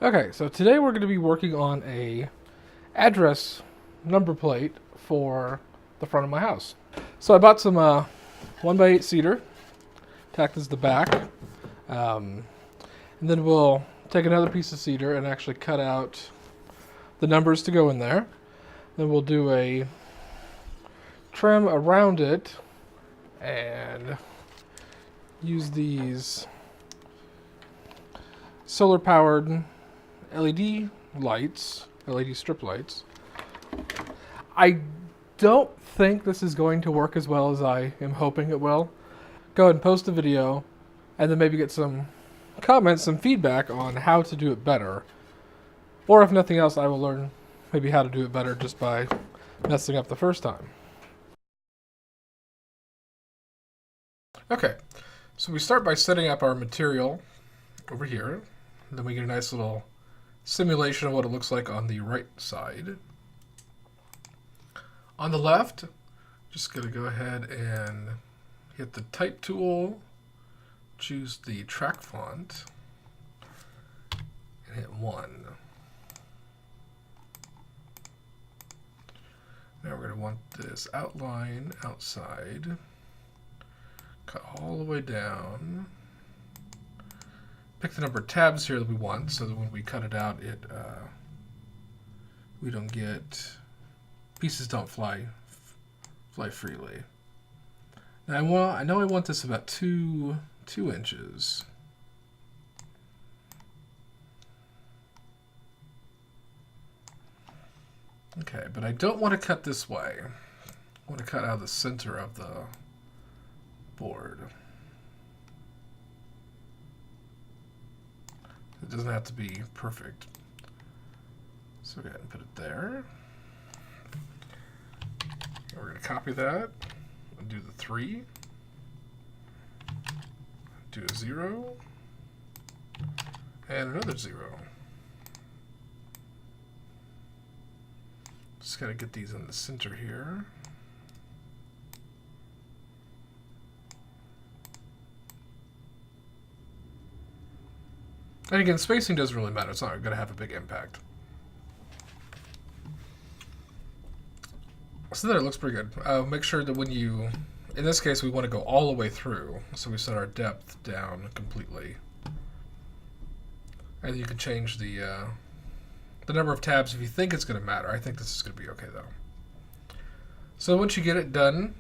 Okay, so today we're going to be working on a address number plate for the front of my house. So I bought some 1x8 cedar, tacked as the back, and then we'll take another piece of cedar and actually cut out the numbers to go in there. Then we'll do a trim around it and use these solar powered LED lights, LED strip lights. I don't think this is going to work as well as I am hoping it will. Go ahead and post a video and then maybe get some comments, some feedback on how to do it better. Or if nothing else, I will learn maybe how to do it better just by messing up the first time. Okay, so we start by setting up our material over here. Then we get a nice little simulation of what it looks like on the right side. On the left, just going to go ahead and hit the type tool, choose the track font, and hit 1. Now we're going to want this outline outside, cut all the way down. Pick the number of tabs here that we want, so that when we cut it out, we don't get pieces don't fly freely. Now I know I want this about 2 inches. Okay, but I don't want to cut this way. I want to cut out of the center of the board. It doesn't have to be perfect. So go ahead and put it there. We're going to copy that and do the 3. Do a 0. And another 0. Just got to get these in the center here. And again, spacing doesn't really matter. It's not going to have a big impact. So that it looks pretty good. Make sure that when you, in this case, we want to go all the way through. So we set our depth down completely. And you can change the number of tabs if you think it's going to matter. I think this is going to be okay, though. So once you get it done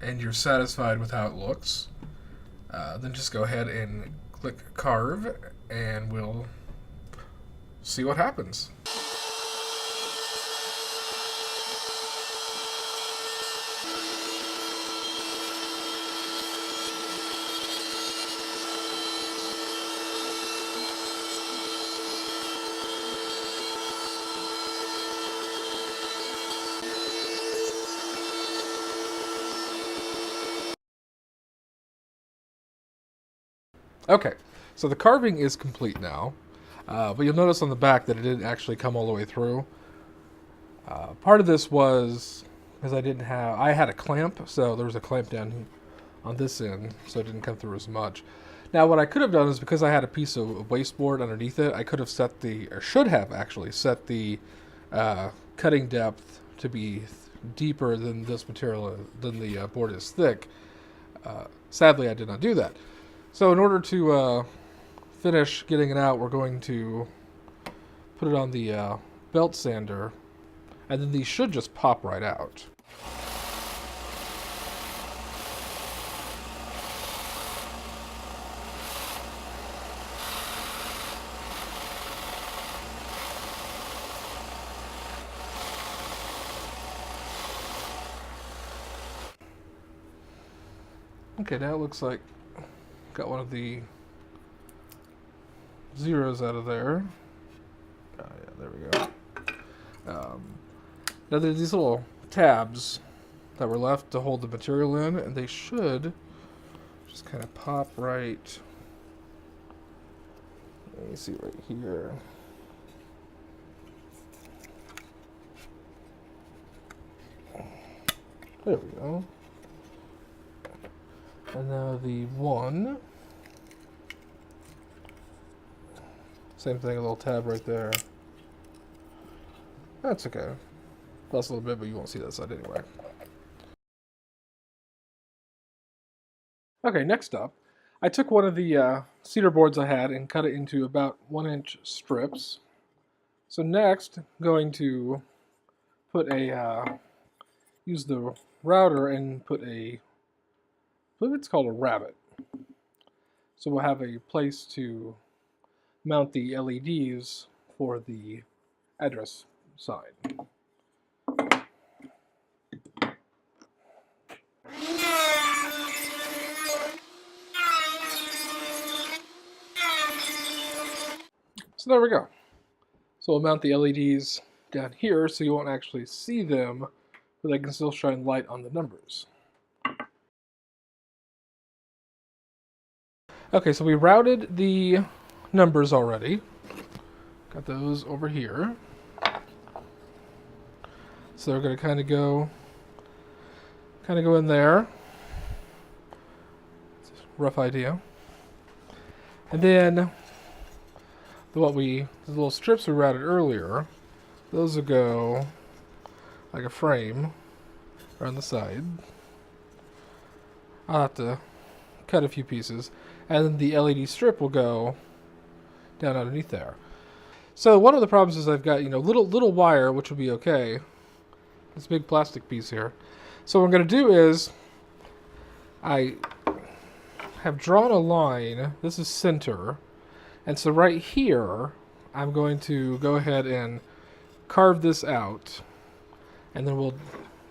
and you're satisfied with how it looks, then just go ahead and click Carve, and we'll see what happens. Okay, so the carving is complete now, but you'll notice on the back that it didn't actually come all the way through. Part of this was because I had a clamp, so there was a clamp down on this end, so it didn't come through as much. Now what I could have done is, because I had a piece of wasteboard underneath it, I could have should have actually set the cutting depth to be deeper than this material, than the board is thick. Sadly, I did not do that. So in order to finish getting it out, we're going to put it on the belt sander, and then these should just pop right out. Okay, now it looks like got one of the zeros out of there. Oh, yeah, there we go. Now there's these little tabs that were left to hold the material in, and they should just kind of pop right. Let me see right here. There we go. And now the one. Same thing, a little tab right there. That's okay. Plus a little bit, but you won't see that side anyway. Okay, next up, I took one of the cedar boards I had and cut it into about 1-inch strips. So next, I'm going to put use the router and put I believe it's called a rabbet. So we'll have a place to mount the LEDs for the address sign. So there we go. So we'll mount the LEDs down here so you won't actually see them, but they can still shine light on the numbers. Okay, so we routed the numbers already. Got those over here. So they're going to kind of go in there. It's a rough idea. And then the little strips we routed earlier, those will go like a frame around the side. I'll have to cut a few pieces, and then the LED strip will go down underneath there. So one of the problems is I've got little wire, which will be okay. This big plastic piece here. So what I'm going to do is I have drawn a line. This is center. And so right here, I'm going to go ahead and carve this out, and then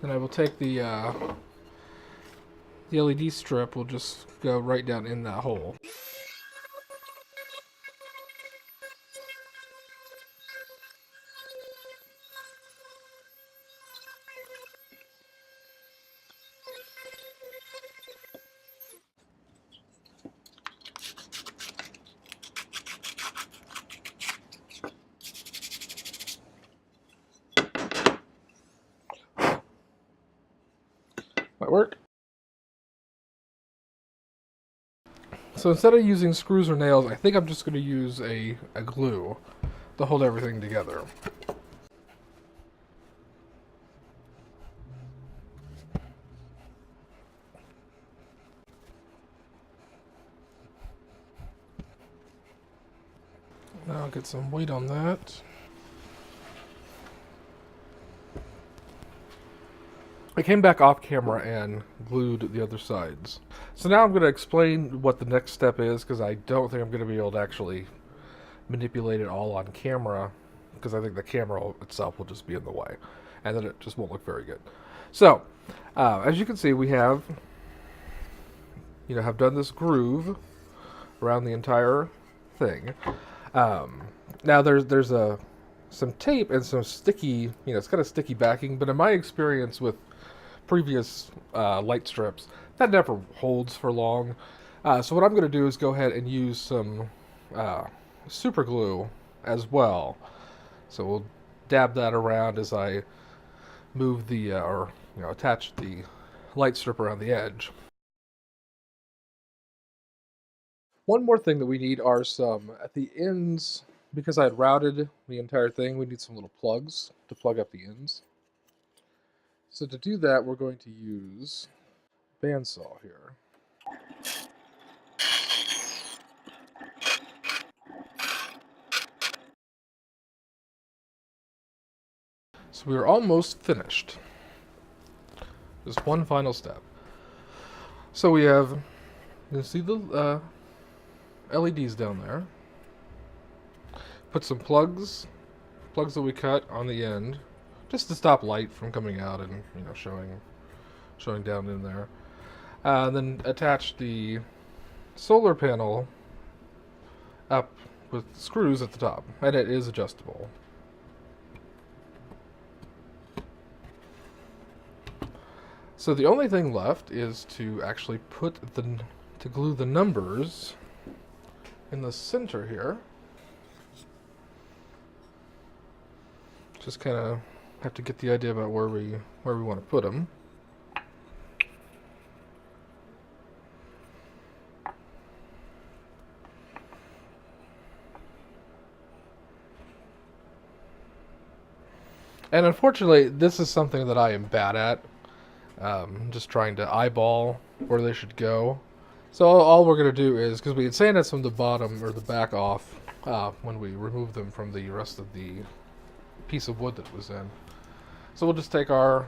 I will take the LED strip. Will just go right down in that hole. Might work. So instead of using screws or nails, I think I'm just going to use a glue to hold everything together. Now I'll get some weight on that. I came back off camera and glued the other sides. So now I'm going to explain what the next step is, because I don't think I'm going to be able to actually manipulate it all on camera, because I think the camera itself will just be in the way, and then it just won't look very good. So, as you can see, we have done this groove around the entire thing. Now there's some tape and some sticky, it's got a sticky backing, but in my experience with previous light strips, that never holds for long. So what I'm going to do is go ahead and use some super glue as well. So we'll dab that around as I move attach the light strip around the edge. One more thing that we need are some, at the ends, because I had routed the entire thing, we need some little plugs to plug up the ends. So to do that, we're going to use a bandsaw here. So we are almost finished. Just one final step. So we have, you see the LEDs down there. Put some plugs that we cut on the end, just to stop light from coming out and showing down in there. Then attach the solar panel up with screws at the top, and it is adjustable. So the only thing left is to actually to glue the numbers in the center here. Just kind of have to get the idea about where we want to put them. And unfortunately, this is something that I am bad at. Just trying to eyeball where they should go. So all we're going to do is, because we had sanded some of the bottom or the back off when we removed them from the rest of the piece of wood that was in. So we'll just take our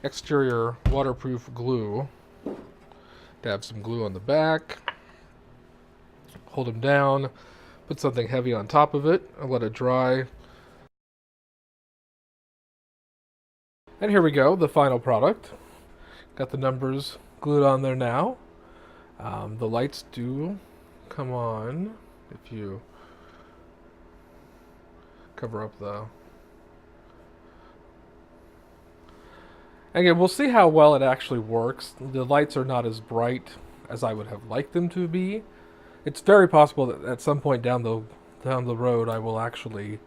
exterior waterproof glue, dab some glue on the back, hold them down, put something heavy on top of it, and let it dry. And here we go, the final product. Got the numbers glued on there now. The lights do come on if you cover up the... Again, we'll see how well it actually works. The lights are not as bright as I would have liked them to be. It's very possible that at some point down the road I will actually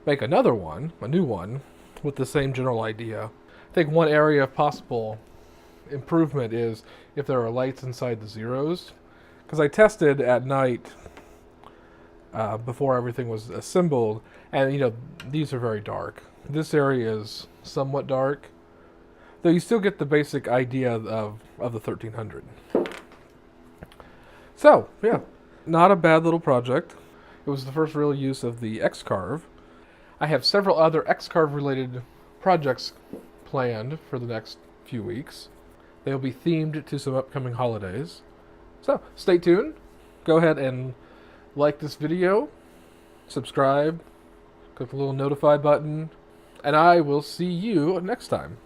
make another one, a new one, with the same general idea. I think one area of possible improvement is if there are lights inside the zeros. Because I tested at night before everything was assembled, and these are very dark. This area is somewhat dark, though you still get the basic idea of the 1300. So, yeah, not a bad little project. It was the first real use of the X-Carve. I have several other X-Carve related projects planned for the next few weeks. They'll be themed to some upcoming holidays. So, stay tuned. Go ahead and like this video, subscribe, click the little notify button, and I will see you next time.